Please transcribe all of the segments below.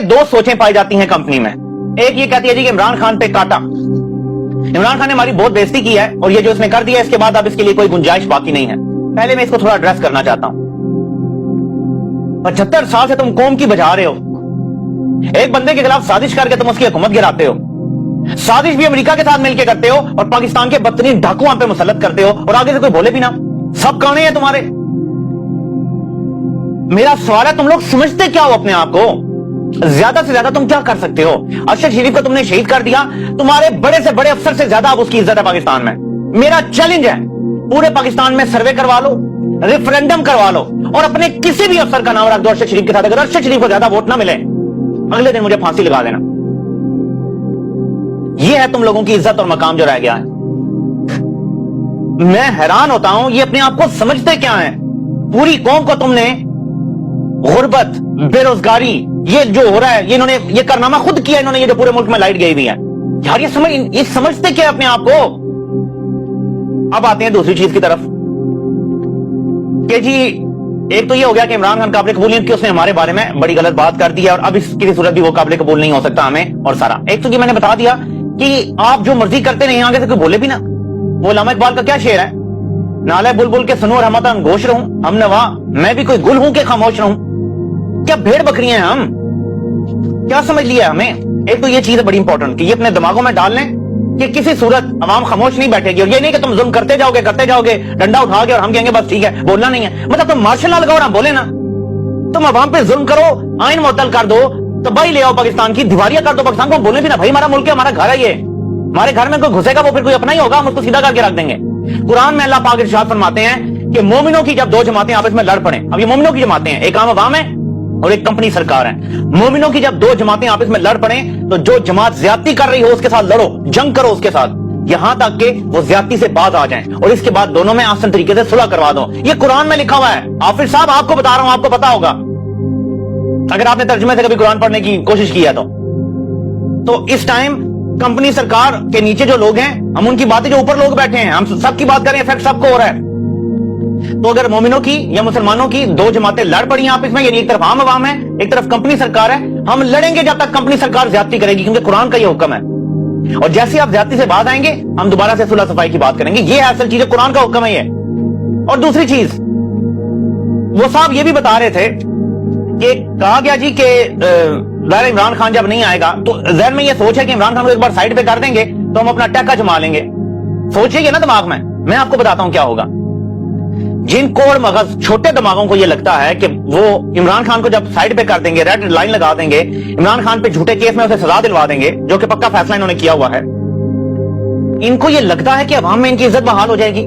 दो सोचें पाई जाती हैं कंपनी में। एक ये कहती है जी कि इमरान खान पे काटा, इमरान खान ने हमारी बहुत बेइज्जती की है और ये जो इसने कर दिया इसके बाद अब इसके लिए कोई गुंजाइश बाकी नहीं है। पहले मैं इसको थोड़ा एड्रेस करना चाहता हूं। 75 साल से तुम कौम की बजा रहे हो, एक बंदे के खिलाफ साजिश करके तुम उसकी हुकूमत गिराते हो, साजिश भी अमेरिका के साथ मिलकर करते हो और पाकिस्तान के बदतरीन डाकू वहां पे मुसल्लत करते हो और आगे से कोई बोले भी ना, सब काने हैं तुम्हारे। मेरा सवाल है, तुम लोग समझते क्या हो अपने आप को? ज्यादा से ज्यादा तुम क्या कर सकते हो? अरशद शरीफ को तुमने शहीद कर दिया, तुम्हारे बड़े से बड़े अफसर से ज्यादा अब उसकी इज्जत है पाकिस्तान में। मेरा चैलेंज है, पूरे पाकिस्तान में सर्वे करवा लो, रेफरेंडम करवा लो और अपने किसी भी अफसर का नाम रख दो अरशद शरीफ के साथ। अगर अरशद शरीफ को ज्यादा वोट ना मिले, अगले दिन मुझे फांसी लगा देना। यह है तुम लोगों की इज्जत और मकाम जो रह गया है। मैं हैरान होता हूं, ये अपने आप को समझते क्या है? पूरी कौम को तुमने गुर्बत, बेरोजगारी, ये जो हो रहा है, ये इन्होंने ये कारनामा खुद किया, इन्होंने ये जो पूरे मुल्क में लाइट गई हुई है यार, ये समझते क्या अपने आप को? अब आते हैं दूसरी चीज की तरफ कि जी एक तो ये हो गया कि इमरान खान काबिल कबूल नहीं कि उसने हमारे बारे में बड़ी गलत बात कर दी है और अब इसकी सूरत भी वो काबिल कबूल नहीं हो सकता हमें और सारा। एक तो कि मैंने बता दिया कि आप जो मर्जी करते नहीं, आगे से कोई बोले भी ना। वो अल्लामा इकबाल का क्या शेर है, नाले बुलबुल के सुनो रहमतन गोश रहूं, हम नवा मैं भी कोई गुल हूं कि खामोश रहूं। क्या भेड़ बकरियां हैं हम? क्या समझ लिया हमें? एक तो ये चीज बड़ी इंपॉर्टेंट कि ये अपने दिमागों में डाल लें कि किसी सूरत अवाम खामोश नहीं बैठेगी। और ये नहीं कि तुम जुल्म करते जाओगे डंडा उठा के और हम कहेंगे बस ठीक है बोलना नहीं है। मतलब तुम मार्शल लॉ लगाओ और हम बोले ना, तुम अवाम पे जुल्म करो, आइन मुअत्तल कर दो, तबाही ले आओ पाकिस्तान की, दिवालिया कर दो पाकिस्तान को, बोले भी ना भाई हमारा मुल्क है, हमारा घर है, ये हमारे घर में कोई घुसेगा वो फिर कोई अपना ही होगा, हम उसको सीधा करके रख देंगे। कुरान में अल्लाह पाक इरशाद फरमाते हैं कि मोमिनों की जब दो जमातें आपस में लड़ पड़े, अब ये मोमिनों की जमातें हैं, एक आम अवाम है और एक कंपनी सरकार है। मोमिनों की जब दो जमातें आपस में लड़ पड़े तो जो जमात ज्यादती कर रही हो उसके साथ लड़ो, जंग करो उसके साथ, यहां तक कि वो ज्यादती से बाज आ जाएं और इसके बाद दोनों में आसान तरीके से सुलह करवा दो। ये कुरान में लिखा हुआ है। हाफिज साहब आपको बता रहा हूं, आपको पता होगा अगर आपने तर्जुमे से कभी कुरान पढ़ने की कोशिश की है तो इस टाइम कंपनी सरकार के नीचे जो लोग हैं, हम उनकी बातें, जो ऊपर लोग बैठे हैं, हम सबकी बात करें, इफेक्ट सबको हो रहा है। तो अगर मोमिनों की या मुसलमानों की दो जमातें लड़ पड़ी आपस में, यानी एक तरफ आम अवाम है, एक तरफ कंपनी सरकार है, हम लड़ेंगे जब तक कंपनी सरकार ज्यादती करेगी, क्योंकि कुरान का ये हुक्म है। और जैसे आप ज्यादती से बात आएंगे हम दोबारा से सुलह सफाई की बात करेंगे। ये असल चीज है, कुरान का हुक्म है ये। और दूसरी चीज, वो साहब ये भी बता रहे थे कि कहा गया जी कि इमरान खान जब नहीं आएगा तो जहन में ये सोच है कि इमरान खान को एक बार साइड पे कर देंगे तो हम अपना टैका जमा लेंगे। सोचिए ना दिमाग में, मैं आपको बताता हूं क्या होगा। जिन कोड़ मगज छोटे दिमागों को ये लगता है कि वो इमरान खान को जब साइड पे कर देंगे, रेड लाइन लगा देंगे, इमरान खान पे झूठे केस में उसे सजा दिलवा देंगे, जो कि पक्का फैसला इन्होंने किया हुआ है, इनको ये लगता है कि अवाम में इनकी इज्जत बहाल हो जाएगी।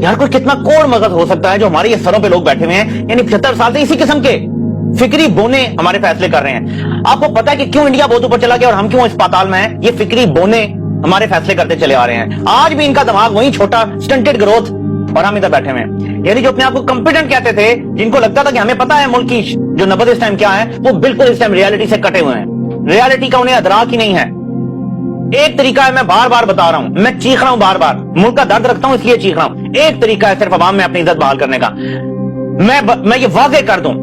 यार कोई कितना कोड़ मगज हो सकता है जो हमारे ये सरों पे लोग बैठे हुए हैं, यानी 75 साल से इसी किस्म के फिक्री बोने हमारे फैसले कर रहे हैं। आपको पता है कि क्यों इंडिया बहुत ऊपर चला गया और हम क्यों इस पाताल में हैं? ये फिक्री बोने हमारे फैसले करते चले आ रहे हैं। आज भी इनका दिमाग वही छोटा स्टंटेड ग्रोथ और हम इधर बैठे हुए हैं। यानी जो अपने आप को कॉम्पिटेंट कहते थे, जिनको लगता था कि हमें पता है मुल्क की जो नबज इस टाइम क्या है, वो बिल्कुल इस टाइम रियलिटी से कटे हुए हैं। रियलिटी का उन्हें अदराक ही नहीं है। एक तरीका है, मैं बार बार बता रहा हूं, मैं चीख रहा हूं बार बार, मुल्क का दर्द रखता हूं इसलिए चीख रहा हूं। एक तरीका है सिर्फ अवाम में अपनी इज्जत बहाल करने का। मैं ये वाजे कर दूं,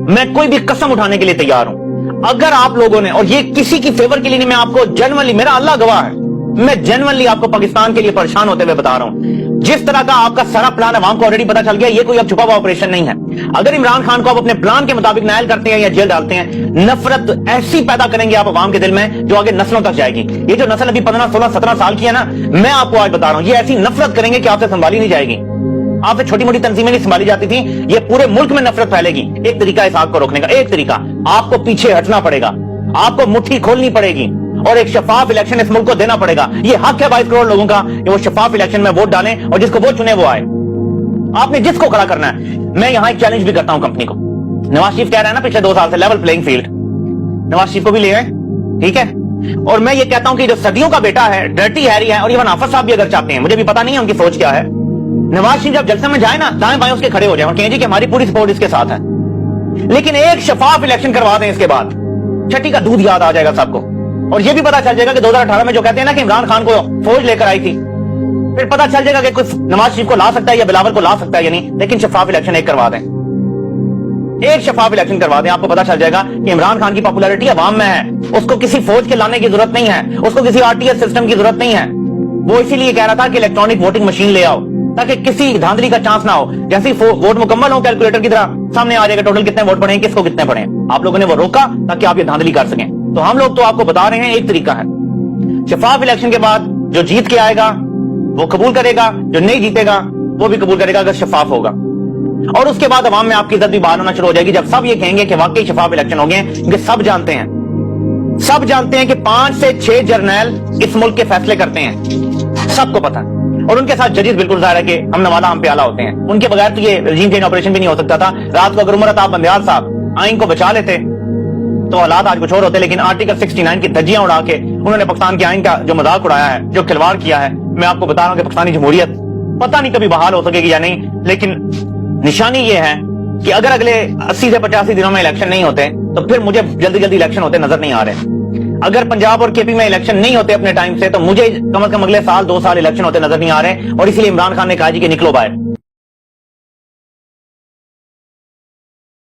मैं कोई भी कसम उठाने के लिए तैयार हूं। अगर आप लोगों ने, और ये किसी की फेवर के लिए नहीं, मैं आपको जेन्युइनली, मेरा अल्लाह गवाह है, मैं जेन्युइनली आपको पाकिस्तान के लिए परेशान होते हुए बता रहा हूं। जिस तरह का आपका सारा प्लान अवाम को ऑलरेडी पता चल गया, ये कोई अब छुपा हुआ ऑपरेशन नहीं है। अगर इमरान खान को आप अपने प्लान के मुताबिक नायल करते हैं या जेल डालते हैं, नफरत ऐसी पैदा करेंगे आप अवाम के दिल में जो आगे नस्लों तक जाएगी। ये जो नस्ल अभी 15, 16, 17 साल की है ना, मैं आपको आज बता रहा हूं, ये ऐसी नफरत करेंगे कि आपसे संभाली नहीं जाएगी। आपसे छोटी मोटी तंजीमें नहीं संभाली जाती थी, ये पूरे मुल्क में नफरत फैलेगी। एक तरीका इस आग को रोकने का, एक तरीका, आपको पीछे हटना पड़ेगा, आपको मुट्ठी खोलनी पड़ेगी और एक शफाफ इलेक्शन इस मुल्क को देना पड़ेगा। ये हक है 22 करोड़ लोगों का कि वो शफाफ इलेक्शन में वोट डालें और जिसको वो चुने वो आए। आपने जिसको खड़ा करना है। मैं यहां एक चैलेंज भी करता हूं कंपनी को। नवाज शरीफ कह रहा है ना पिछले 2 साल से level playing field, Nawaz Sharif को भी ले आए, ठीक है। और मैं ये कहता हूं कि जो सदियों का बेटा है, डर्टी हैरी है, और इवन आफत साहब भी अगर चाहते हैं, मुझे भी पता नहीं है उनकी सोच क्या है, नवाज शरीफ जब जलसे में जाए ना, दाएं बाएं उसके खड़े हो जाए और कहें जी कि हमारी पूरी सपोर्ट इसके साथ है, लेकिन एक शफाफ इलेक्शन करवा दें। इसके बाद छठी का दूध याद आ जाएगा सबको और यह भी पता चल जाएगा कि 2018 में जो कहते हैं ना कि इमरान खान को फौज लेकर आई थी, फिर पता चल जाएगा कि कुछ नवाज शरीफ को ला सकता है या बिलावल को ला सकता है या नहीं, लेकिन शफाफ इलेक्शन एक करवा दें। ایک شفاف الیکشن کروا دیں, آپ کو پتا چل جائے گا کہ عمران خان کی پاپولرٹی عوام میں ہے. اس کو کسی فوج کے لانے کی ضرورت نہیں ہے, اس کو کسی RTS سسٹم کی ضرورت نہیں ہے. وہ اسی لیے کہہ رہا تھا کہ الیکٹرانک ووٹنگ مشین لے آؤ تاکہ کسی دھاندلی کا چانس نہ ہو. جیسے ووٹ مکمل ہو کیلکولیٹر کی طرح سامنے آ جائے گا ٹوٹل کتنے ووٹ پڑے ہیں, کس کو کتنے پڑے ہیں. آپ لوگوں نے وہ روکا تاکہ آپ یہ دھاندلی کر سکیں. تو ہم لوگ تو آپ کو بتا رہے ہیں ایک طریقہ ہے, شفاف الیکشن کے بعد جو جیت کے آئے گا وہ قبول کرے گا, جو نہیں جیتے گا وہ بھی قبول کرے گا اگر شفاف ہوگا. اور اس کے بعد عوام میں آپ کی عزت بھی بحال ہونا شروع ہو جائے گی جب سب یہ کہیں گے کہ واقعی شفاف الیکشن ہو گئے. کیونکہ سب جانتے ہیں کہ 5 سے 6 جرنیل اس ملک کے فیصلے کرتے ہیں, سب کو پتا ہے. اور ان کے ساتھ ججز بالکل ظاہر ہے کہ ہم نوالا ہم پیالہ ہوتے ہیں, ان کے بغیر تو یہ رجیم چینج آپریشن بھی نہیں ہو سکتا تھا. رات کو اگر عمر عطا بندیال صاحب آئین کو بچا لیتے تو حالات آج کچھ اور ہوتے, لیکن آرٹیکل 69 کی دھجیاں اڑا کے انہوں نے پاکستان کے آئین کا جو مذاق اڑایا ہے, جو کھلواڑ کیا ہے. میں آپ کو بتا رہا ہوں کہ پاکستانی جمہوریت پتہ نہیں کبھی بحال ہو سکے گی یا نہیں, لیکن نشانی یہ ہے کہ اگر اگلے 80 سے 85 دنوں میں الیکشن نہیں ہوتے تو پھر مجھے جلدی جلدی الیکشن ہوتے نظر نہیں آ رہے. اگر پنجاب اور KP میں الیکشن نہیں ہوتے اپنے ٹائم سے تو مجھے کم از کم اگلے سال 2 سال الیکشن ہوتے نظر نہیں آ رہے. اور اسی لیے عمران خان نے کہا جی کہ نکلو باہر.